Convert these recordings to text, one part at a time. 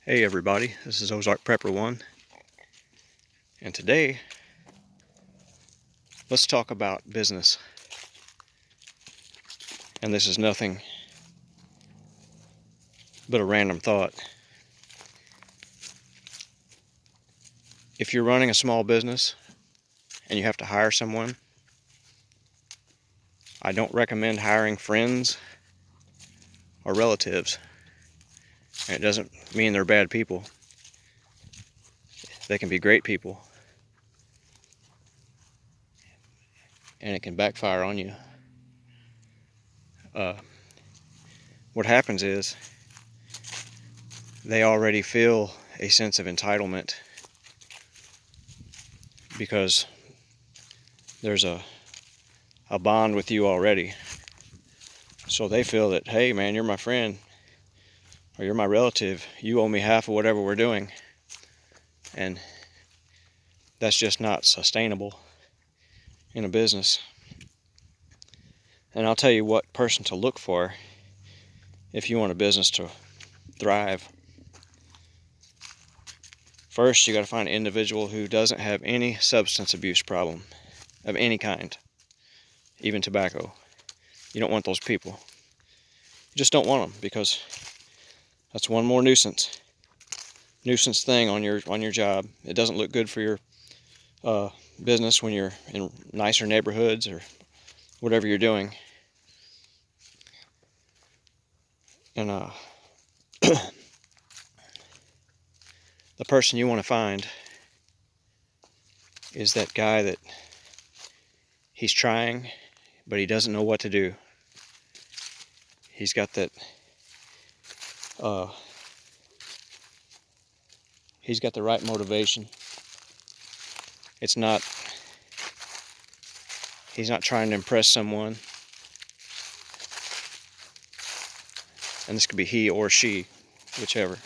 Hey everybody, this is Ozark Prepper 1, and today let's talk about business. And this is nothing but a random thought. If you're running a small business and you have to hire someone, I don't recommend hiring friends or relatives. And it doesn't mean they're bad people. They can be great people, and it can backfire on you. What happens is they already feel a sense of entitlement because there's a bond with you already. So they feel that, hey man, you're my friend, or you're my relative, you owe me half of whatever we're doing. And that's just not sustainable in a business. And I'll tell you what person to look for if you want a business to thrive. First, you got to find an individual who doesn't have any substance abuse problem of any kind, even tobacco. You don't want those people. You just don't want them, because that's one more nuisance thing on your job. It doesn't look good for your business when you're in nicer neighborhoods or whatever you're doing. And the person you want to find is that guy that he's trying, but he doesn't know what to do. He's got that he's got the right motivation. He's not trying to impress someone. And this could be he or she, whichever.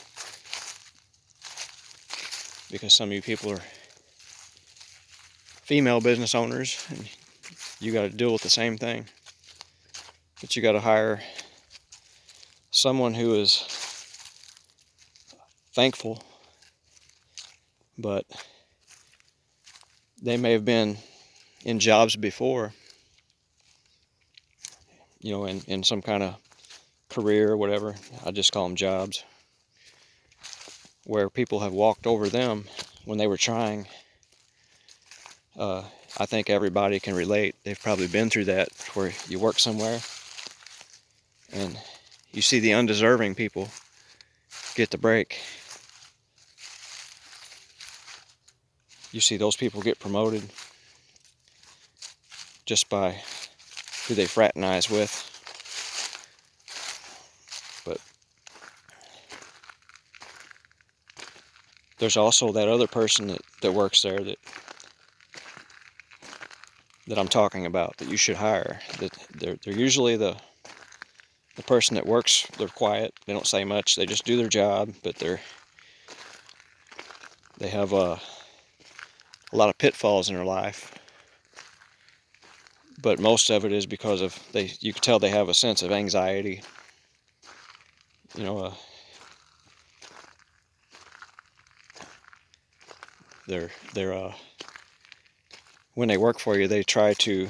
Because some of you people are female business owners, and you got to deal with the same thing. But you got to hire someone who is thankful, but they may have been in jobs before, in some kind of career or whatever. I just call them jobs, where people have walked over them when they were trying. I think everybody can relate. They've probably been through that, where you work somewhere and you see the undeserving people get the break. You see those people get promoted just by who they fraternize with. But there's also that other person that works there that I'm talking about, that you should hire. That they're usually the person that works. They're quiet. They don't say much. They just do their job, but they have a lot of pitfalls in their life. But most of it is because of you can tell they have a sense of anxiety. They're when they work for you, they try to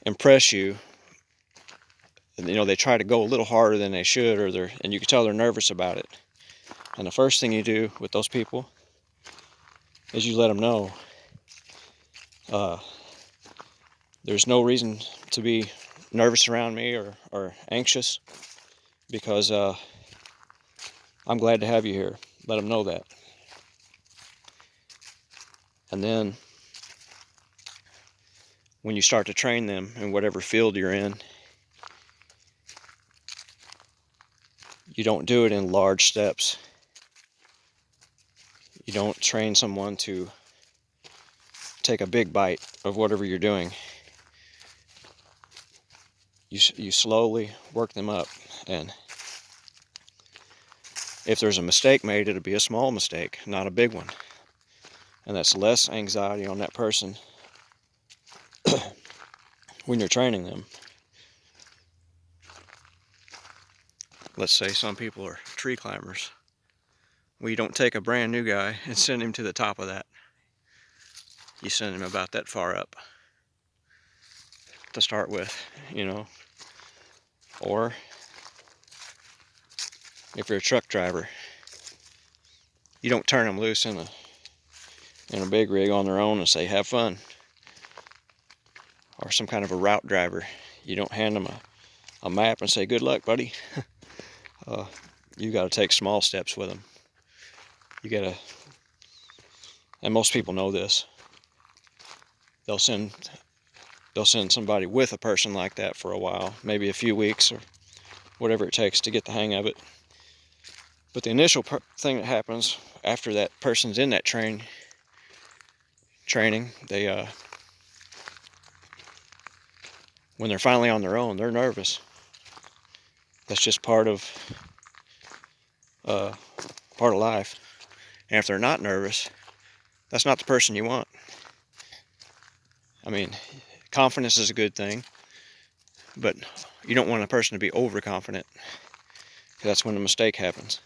impress you. And, they try to go a little harder than they should, and you can tell they're nervous about it. And the first thing you do with those people is you let them know there's no reason to be nervous around me or anxious, because I'm glad to have you here. Let them know that. And then when you start to train them in whatever field you're in, you don't do it in large steps. You don't train someone to take a big bite of whatever you're doing. You slowly work them up, and if there's a mistake made, it'll be a small mistake, not a big one. And that's less anxiety on that person when you're training them. let's say some people are tree climbers. Well, you don't take a brand new guy and send him to the top of that. You send him about that far up to start with, you know. Or if you're a truck driver, you don't turn them loose in a big rig on their own and say, have fun. Or some kind of a route driver. You don't hand them a map and say, good luck, buddy. You got to take small steps with them. You got to, and most people know this. They'll send somebody with a person like that for a while, maybe a few weeks or whatever it takes to get the hang of it. But the initial thing that happens after that person's in that training, they when they're finally on their own, they're nervous. That's just part of life. And if they're not nervous, that's not the person you want. I mean, confidence is a good thing, but you don't want a person to be overconfident, because that's when a mistake happens.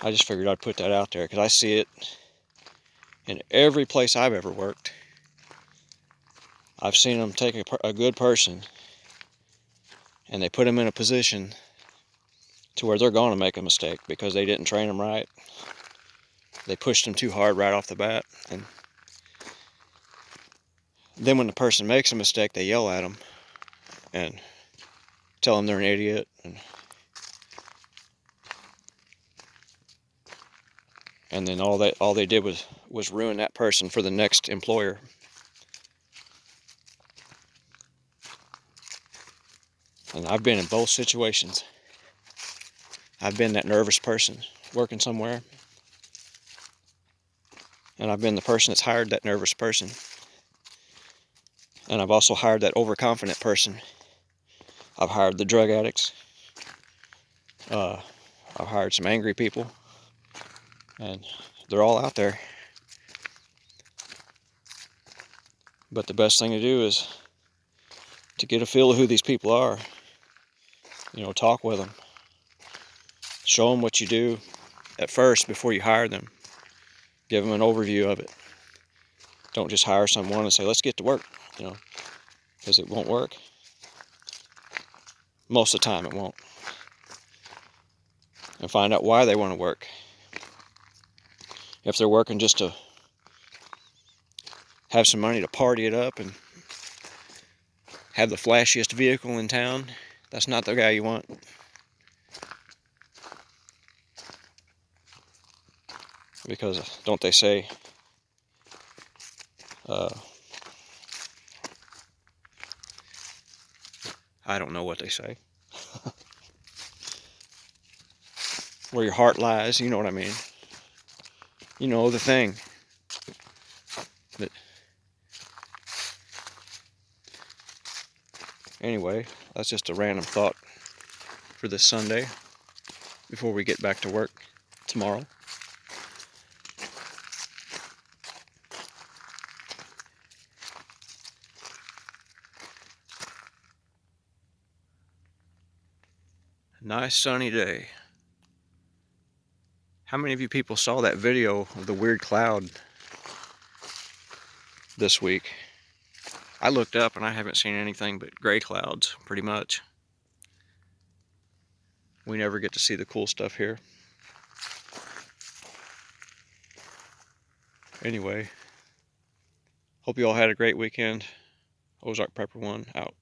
I just figured I'd put that out there because I see it in every place I've ever worked. I've seen them take a good person and they put them in a position to where they're going to make a mistake because they didn't train them right. They pushed them too hard right off the bat, and then when the person makes a mistake, they yell at them and tell them they're an idiot. And then all they did was ruin that person for the next employer. And I've been in both situations. I've been that nervous person working somewhere, and I've been the person that's hired that nervous person. And I've also hired that overconfident person. I've hired the drug addicts. I've hired some angry people, and they're all out there. But the best thing to do is to get a feel of who these people are. You know, talk with them. Show them what you do at first before you hire them. Give them an overview of it. Don't just hire someone and say, let's get to work, you know, because it won't work. Most of the time it won't. And find out why they want to work. If they're working just to have some money to party it up and have the flashiest vehicle in town, that's not the guy you want. Because don't they say, I don't know what they say. Where your heart lies, you know what I mean. You know, the thing that, anyway, that's just a random thought for this Sunday before we get back to work tomorrow. Nice sunny day. How many of you people saw that video of the weird cloud this week? I looked up and I haven't seen anything but gray clouds, pretty much. We never get to see the cool stuff here. Anyway, hope you all had a great weekend. Ozark Prepper 1 out.